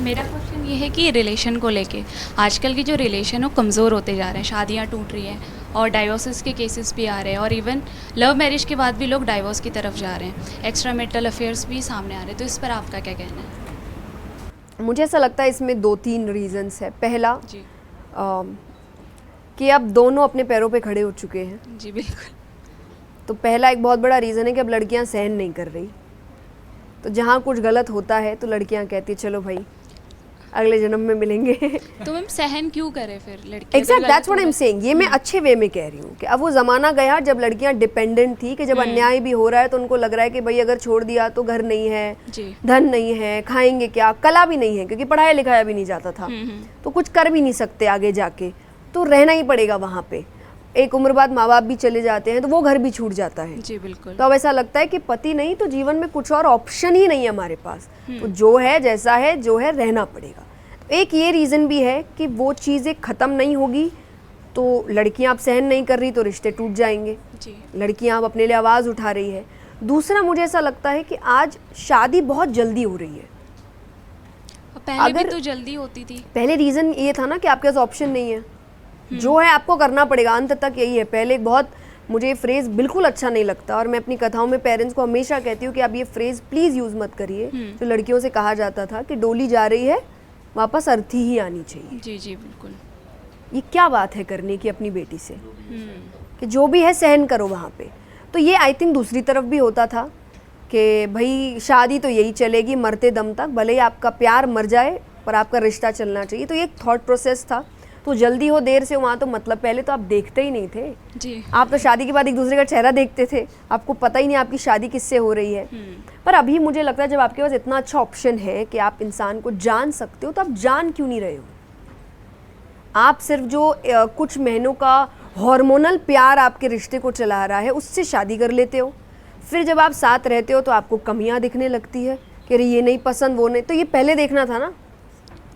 मेरा क्वेश्चन ये है कि रिलेशन को लेके आजकल की जो रिलेशन हो कमज़ोर होते जा रहे हैं, शादियां टूट रही हैं और डाइवोर्सेस के केसेस भी आ रहे हैं, और इवन लव मैरिज के बाद भी लोग डाइवोर्स की तरफ जा रहे हैं, एक्स्ट्रा मैरिटल अफेयर्स भी सामने आ रहे हैं, तो इस पर आपका क्या कहना है? मुझे ऐसा लगता है इसमें 2-3 रीज़न्स है। पहला जी कि अब दोनों अपने पैरों पे खड़े हो चुके हैं। जी बिल्कुल। तो पहला एक बहुत बड़ा रीज़न है कि अब लड़कियां सहन नहीं कर रही। तो जहाँ कुछ गलत होता है तो लड़कियां कहती चलो भाई अगले जन्म में मिलेंगे। तो मैम सहन क्यों करे फिर लड़की? Exact, that's what I am saying. ये मैं अच्छे वे में कह रही हूँ कि अब वो ज़माना गया जब लड़कियां डिपेंडेंट थी, कि जब अन्याय भी हो रहा है तो उनको लग रहा है कि भाई अगर छोड़ दिया तो घर नहीं है, जी धन नहीं है, खाएंगे क्या, कला भी नहीं है क्योंकि पढ़ाया लिखाया भी नहीं जाता था, तो कुछ कर भी नहीं सकते आगे जाके, तो रहना ही पड़ेगा वहाँ पे। एक उम्र बाद माँ बाप भी चले जाते हैं तो वो घर भी छूट जाता है। जी बिल्कुल। तो अब ऐसा लगता है कि पति नहीं तो जीवन में कुछ और ऑप्शन ही नहीं है हमारे पास, तो जो है जैसा है जो है रहना पड़ेगा। तो एक ये रीज़न भी है कि वो चीज़ें ख़त्म नहीं होगी, तो लड़कियां अब सहन नहीं कर रही तो रिश्ते टूट जाएंगे। जी लड़कियां अब अपने लिए आवाज़ उठा रही है। दूसरा मुझे ऐसा लगता है कि आज शादी बहुत जल्दी हो रही है। पहले भी तो जल्दी होती थी। पहले रीज़न ये था ना कि आपके पास ऑप्शन नहीं है, जो है आपको करना पड़ेगा, अंत तक यही है। पहले एक बहुत, मुझे ये फ्रेज़ बिल्कुल अच्छा नहीं लगता और मैं अपनी कथाओं में पेरेंट्स को हमेशा कहती हूँ कि आप ये फ्रेज़ प्लीज़ यूज़ मत करिए। जो लड़कियों से कहा जाता था कि डोली जा रही है वापस अर्थी ही आनी चाहिए। जी जी बिल्कुल। ये क्या बात है करने की अपनी बेटी से, कि जो भी है सहन करो वहाँ पे। तो ये आई थिंक दूसरी तरफ भी होता था कि भाई शादी तो यही चलेगी मरते दम तक, भले ही आपका प्यार मर जाए पर आपका रिश्ता चलना चाहिए। तो ये एक थॉट प्रोसेस था। तो जल्दी हो देर से वहाँ तो मतलब पहले तो आप देखते ही नहीं थे जी। आप तो शादी के बाद एक दूसरे का चेहरा देखते थे, आपको पता ही नहीं आपकी शादी किससे हो रही है। पर अभी मुझे लगता है जब आपके पास इतना अच्छा ऑप्शन है कि आप इंसान को जान सकते हो, तो आप जान क्यों नहीं रहे हो? आप सिर्फ जो कुछ महीनों का हार्मोनल प्यार आपके रिश्ते को चला रहा है उससे शादी कर लेते हो। फिर जब आप साथ रहते हो तो आपको कमियां दिखने लगती है कि अरे ये नहीं पसंद वो नहीं। तो ये पहले देखना था ना,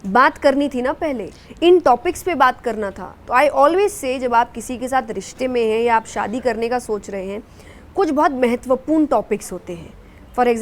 बात करनी थी ना, पहले इन टॉपिक्स पे बात करना था। तो आई ऑलवेज से जब आप किसी के साथ रिश्ते में हैं या आप शादी करने का सोच रहे हैं, कुछ बहुत महत्वपूर्ण टॉपिक्स होते हैं। For example